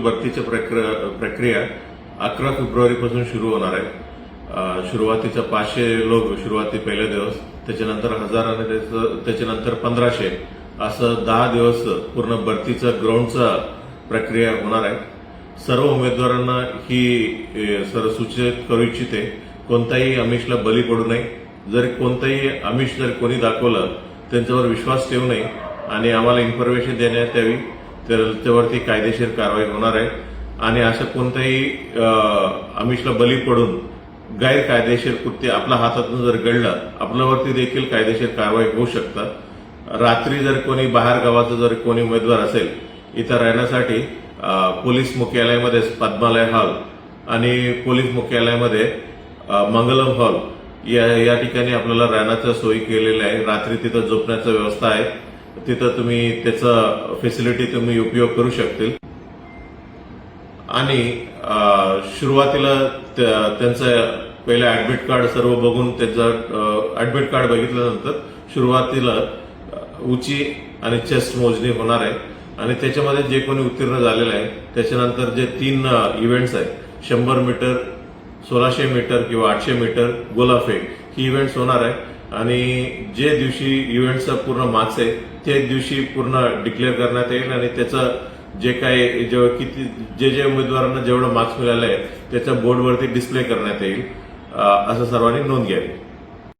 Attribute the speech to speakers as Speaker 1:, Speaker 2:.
Speaker 1: भरतीची प्रक्रिया 11 फेब्रुवारीपासून सुरू होणार आहे. सुरुवातीचा 500 लोक सुरुवाती पहिले दिवस, त्याच्यानंतर 1000 आणि त्याच्यानंतर 1500 असं 10 दिवस पूर्ण भरतीचं ग्राउंडचा प्रक्रिया होणार आहे. सर्व उमेदवारांना ही सूचित करू इच्छिते, कोणताही आमिषला बली पडू नये. जर कोणताही आमिष जर कोणी दाखवलं त्यांच्यावर विश्वास ठेवू नये आणि आम्हाला इन्फॉर्मेशन देण्यात यावी, तर त्यावरती कायदेशीर कारवाई होणार आहे. आणि असं कोणताही आमिषला बली पडून गैरकायदेशीर कृत्य आपल्या हातातून जर घडलं, आपल्यावरती देखील कायदेशीर कारवाई होऊ शकतात. रात्री जर कोणी बाहेर गावाचा जर कोणी उमेदवार असेल इथं राहण्यासाठी पोलीस मुख्यालयामध्ये पद्मालय हॉल आणि पोलीस मुख्यालयामध्ये मंगलम हॉल या ठिकाणी आपल्याला राहण्याची सोय केलेली आहे. रात्री तिथं झोपण्याची व्यवस्था आहे. तिथं तुम्ही त्याचा फॅसिलिटी तुम्ही उपयोग करू शकतील. आणि सुरुवातीला त्यांचं पहिलं ऍडमिट कार्ड सर्व बघून त्याचं ऍडमिट कार्ड बघितल्यानंतर सुरुवातीला उंची आणि चेस्ट मोजणी होणार आहे. आणि त्याच्यामध्ये जे कोणी उत्तीर्ण झालेलं आहे त्याच्यानंतर जे 3 इव्हेंट्स आहेत, 100 मीटर, 1600 मीटर किंवा 800 मीटर गोलाफेक ही इव्हेंट्स होणार आहे. आणि जे दिवशी इव्हेंटचा पूर्ण मार्क्स आहे ते दिवशी पूर्ण डिक्लेअर करण्यात येईल आणि त्याचं जे काही जे उमेदवारांना जेवढं मार्क्स मिळालं आहे त्याच्या बोर्डवरती डिस्प्ले करण्यात येईल. असं सर्वांनी नोंद घ्यावी.